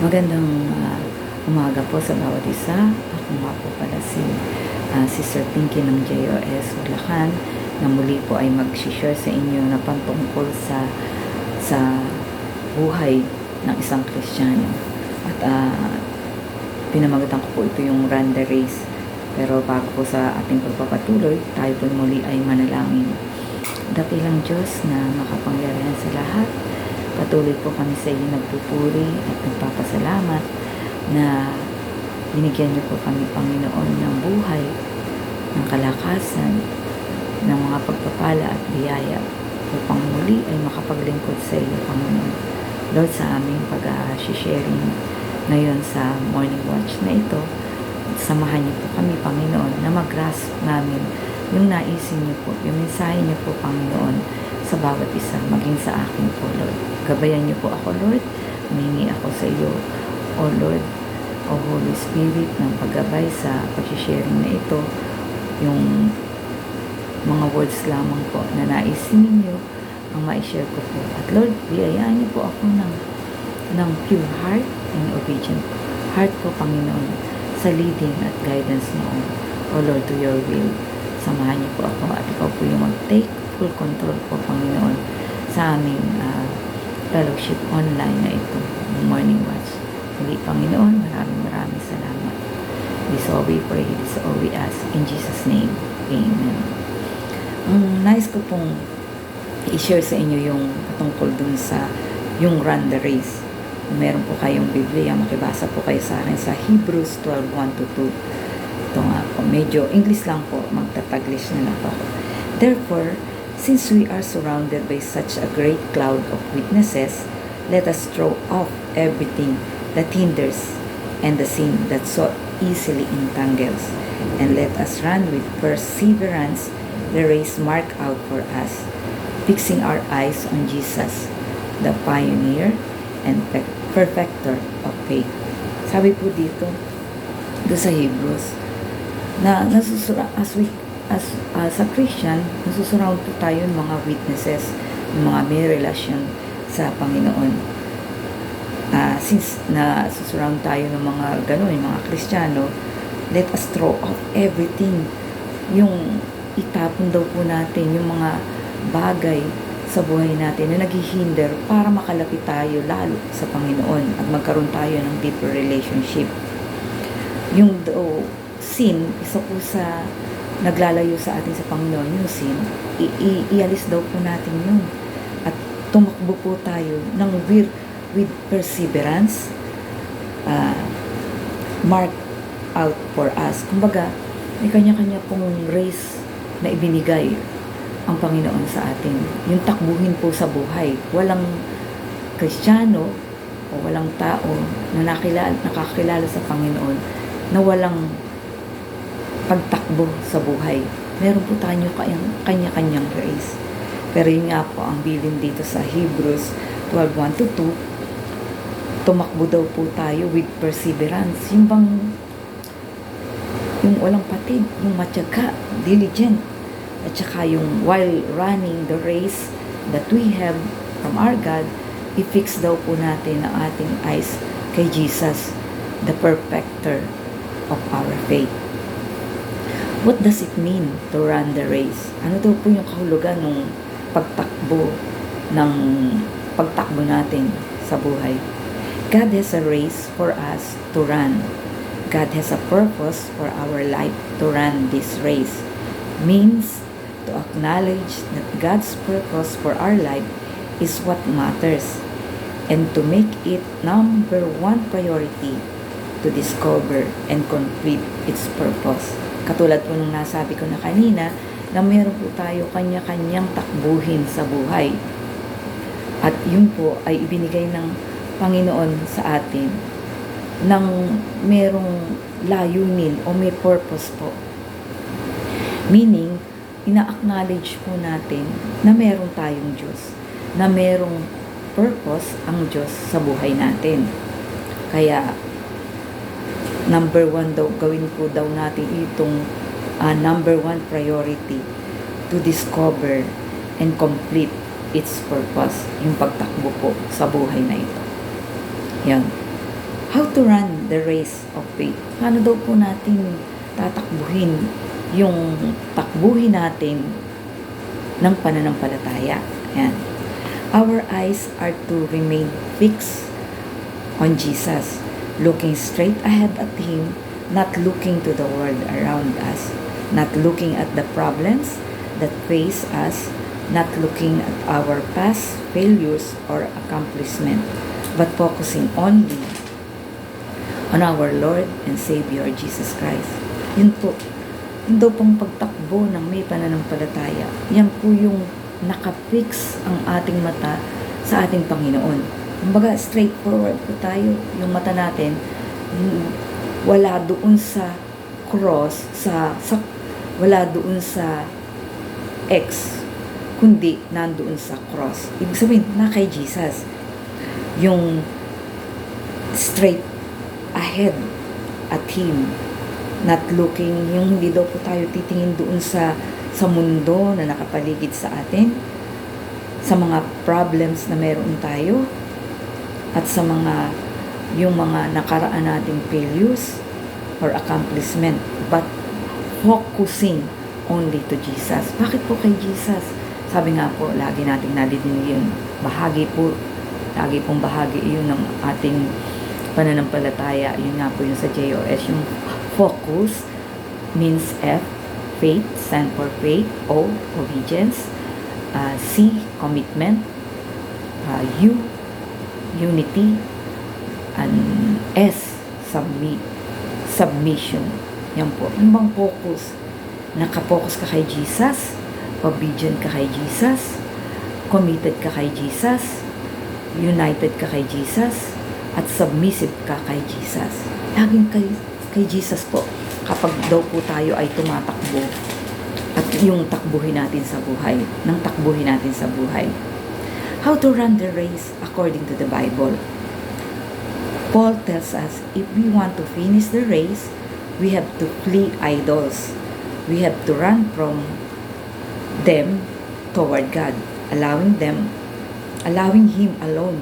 Magandang umaga po sa bawat isa. Ako nga po pala si Sir Pinky ng JOS Bulacan na muli po ay mag-share sa inyo na pantungkol sa buhay ng isang Kristiyano. At pinamagatan ko po ito yung Run the Race. Pero bago po sa ating pagpapatuloy, tayo po muli ay manalangin. Dakilang Diyos na makapangyarihan sa lahat, patuloy po kami sa iyo nagpupuri at nagpapasalamat na binigyan niyo po kami, Panginoon, ng buhay, ng kalakasan, ng mga pagpapala at biyaya upang muli ay makapaglingkod sa iyo, Panginoon. Lord, sa aming pag-sharing ngayon sa morning watch na ito, samahan niyo po kami, Panginoon, na mag-grasp namin yung naisin niyo po, yung mensahe niyo po, Panginoon, sa bawat isa, maging sa akin po, Lord. Gabayan niyo po ako, Lord. Humingi ako sa iyo, O Lord, O Holy Spirit, ng paggabay sa pag-sharing na ito, yung mga words lamang po na naisin ninyo ang ma-share ko po. At Lord, biyayaan niyo po ako ng pure heart and obedient heart po, Panginoon, sa leading at guidance mo, O Lord, to your will. Samahan niyo po ako at ikaw po yung mag-take full control po, Panginoon, sa aming fellowship online na ito, morning watch. Muli, Panginoon, maraming salamat. This all we pray, this all we ask, in Jesus' name, Amen. Nais ko pong i-share sa inyo yung patungkol dun sa yung Run the Race. Kung meron po kayong Biblia, makibasa po kayo sa akin sa Hebrews 12:1-2. Ito nga po, medyo English lang po, magtataglish na lang po ako. Therefore, since we are surrounded by such a great cloud of witnesses, let us throw off everything that hinders and the sin that so easily entangles, and let us run with perseverance the race marked out for us, fixing our eyes on Jesus, the pioneer and perfecter of faith. Sabi po dito, sa Hebrews, na sa Christian, nasusurround po tayo ng mga witnesses, ng mga may relasyon sa Panginoon. Since nasusurround tayo ng mga gano'n, yung mga Kristiyano, let us throw off everything. Yung itapon daw po natin yung mga bagay sa buhay natin na naghihinder para makalapit tayo lalo sa Panginoon at magkaroon tayo ng deeper relationship. Yung sin, isa po sa naglalayo sa atin sa Panginoon, yung sin, ialis daw po natin yun. At tumakbo po tayo ng with perseverance, mark out for us. Kumbaga, may kanya-kanya pong race na ibinigay ang Panginoon sa atin. Yung takbuhin po sa buhay. Walang Kristiyano o walang tao na nakakilala sa Panginoon na walang pagtakbo sa buhay. Meron po tayo kanya-kanyang race. Pero yun nga po ang bilin dito sa Hebrews 12:1-2, tumakbo daw po tayo with perseverance. Yung walang patid, yung matyaga, diligent. At saka yung while running the race that we have from our God, i-fix daw po natin ang ating eyes kay Jesus, the perfecter of our faith. What does it mean to run the race? Ano daw po yung kahulugan ng pagtakbo natin sa buhay? God has a race for us to run. God has a purpose for our life to run this race. Means to acknowledge that God's purpose for our life is what matters, and to make it number one priority to discover and complete its purpose. Katulad po nung nasabi ko na kanina, na meron po tayo kanya-kanyang takbuhin sa buhay. At yun po ay ibinigay ng Panginoon sa atin ng merong layunin o may purpose po. Meaning, ina-acknowledge po natin na meron tayong Diyos, na merong purpose ang Diyos sa buhay natin. Kaya, number one daw, gawin po daw natin itong number one priority to discover and complete its purpose, yung pagtakbo po sa buhay na ito. Yan. How to run the race of faith? Paano daw po natin tatakbuhin yung takbuhin natin ng pananampalataya? Yan. Our eyes are to remain fixed on Jesus, looking straight ahead at Him, not looking to the world around us, not looking at the problems that face us, not looking at our past failures or accomplishment, but focusing only on our Lord and Savior Jesus Christ. Yun po, yun daw pong pagtakbo ng may pananampalataya. Yan po yung nakafix ang ating mata sa ating Panginoon. Kumbaga, straightforward po tayo. Yung mata natin, wala doon sa cross, wala doon sa X, kundi nandoon sa cross. Ibig sabihin, na kay Jesus. Yung straight ahead at Him. Not looking, yung hindi daw po tayo titingin doon sa mundo na nakapaligid sa atin, sa mga problems na meron tayo, at sa yung mga nakaraan nating failures or accomplishment, but focusing only to Jesus. Bakit po kay Jesus? Sabi nga po, lagi nating nadidinig yun. Lagi pong bahagi yun ng ating pananampalataya. Yun nga po yung sa JOS. Yung focus means F, faith, stand for faith. O, obedience. C, commitment. U, unity. And S, submission. Yan po. Yung bang focus? Nakapokus ka kay Jesus, obedient ka kay Jesus, committed ka kay Jesus, united ka kay Jesus, at submissive ka kay Jesus. Laging kay Jesus po kapag daw po tayo ay tumatakbo at yung takbuhin natin sa buhay, How to run the race according to the Bible. Paul tells us if we want to finish the race, we have to flee idols. We have to run from them toward God, allowing Him alone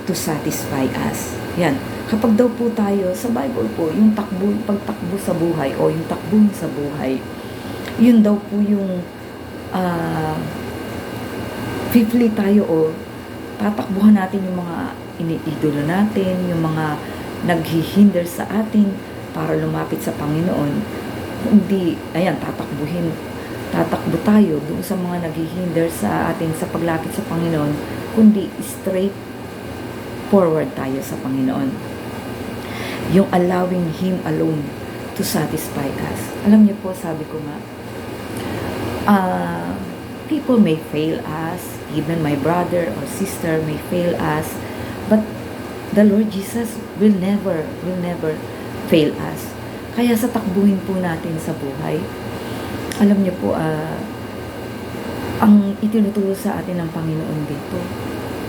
to satisfy us. Yan. Kapag daw po tayo, sa Bible po, yung pagtakbo sa buhay o yung takbuhin sa buhay, yun daw po yung fifthly tayo o tatakbuhan natin yung mga iniidolo natin, yung mga naghihinder sa atin para lumapit sa Panginoon. Hindi, ayan, tatakbo tayo doon sa mga naghihinder sa atin sa paglapit sa Panginoon, kundi straight forward tayo sa Panginoon. Yung allowing Him alone to satisfy us. Alam niyo po, sabi ko nga, people may fail us, even my brother or sister may fail us, but the Lord Jesus will never fail us. Kaya sa takbuhin po natin sa buhay, alam niyo po, ang itinuturo sa atin ng Panginoon dito,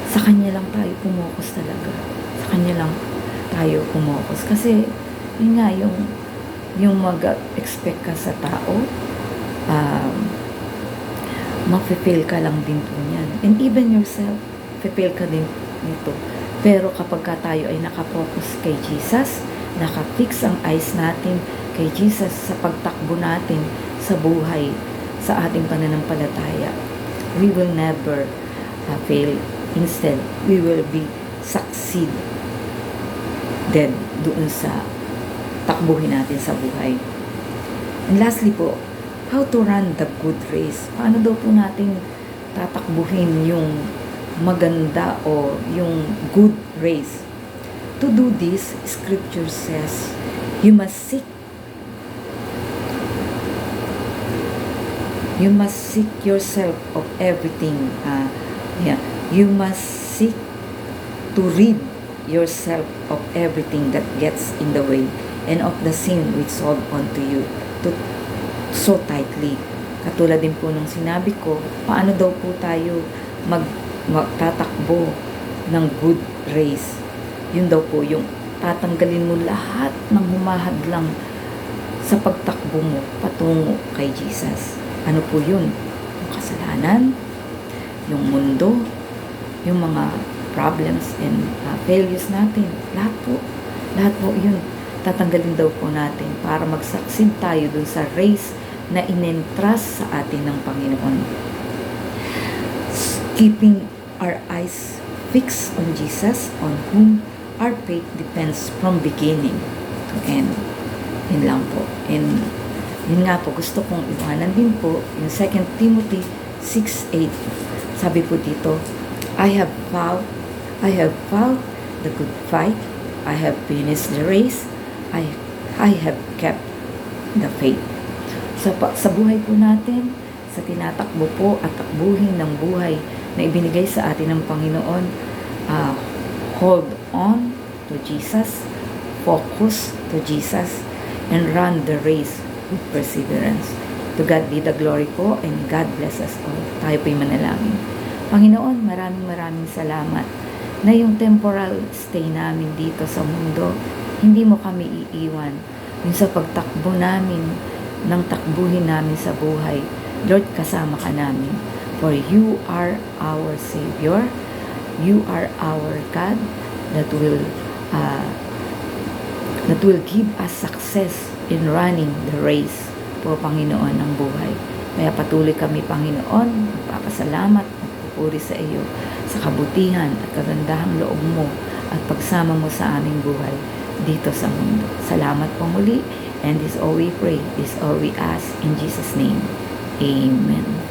sa Kanya lang tayo pumokus talaga. Sa Kanya lang tayo pumokus. Kasi, yun nga, yung mag-expect ka sa tao, mag-fail ka lang din po niyan. And even yourself, fail ka din nito. Pero kapag tayo ay nakafocus kay Jesus, nakafix ang eyes natin kay Jesus sa pagtakbo natin sa buhay, sa ating pananampalataya, we will never fail. Instead, we will be succeed doon sa takbuhin natin sa buhay. And lastly po, how to run the good race. Paano daw po natin tatakbuhin yung maganda o yung good race? To do this, Scripture says, you must seek yourself of everything. You must seek to rid yourself of everything that gets in the way and of the sin which hold onto you so tightly. Katulad din po ng sinabi ko, paano daw po tayo magtatakbo ng good race? Yun daw po yung tatanggalin mo lahat ng humahadlang sa pagtakbo mo patungo kay Jesus. Ano po yun? Yung kasalanan, yung mundo, yung mga problems and failures natin. Lahat po. Lahat po yun, tatanggalin daw po natin para mag-succeed tayo dun sa race na inentrust sa atin ng Panginoon. Keeping our eyes fixed on Jesus, on whom our faith depends from beginning to end. Yun lang po. And yun nga po, gusto kong iwanan din po yung 2 Timothy 6:8. Sabi po dito, I have fought the good fight, I have finished the race, I have kept the faith. Sa buhay po natin, sa tinatakbo po at takbuhin ng buhay na ibinigay sa atin ng Panginoon, hold on to Jesus, focus to Jesus, and run the race with perseverance. To God be the glory po, and God bless us all. Tayo po'y manalangin. Panginoon, maraming salamat na yung temporal stay namin dito sa mundo, hindi mo kami iiwan. Yung sa pagtakbo namin, ng takbuhin namin sa buhay, Lord, kasama ka namin. For you are our Savior. You are our God that will give us success in running the race po, Panginoon, ng buhay. Kaya patuloy kami, Panginoon, magpapasalamat, magpupuri sa iyo sa kabutihan at kagandahang loob mo at pagsama mo sa aming buhay dito sa mundo. Salamat po muli, and this all we pray, this all we ask in Jesus' name. Amen.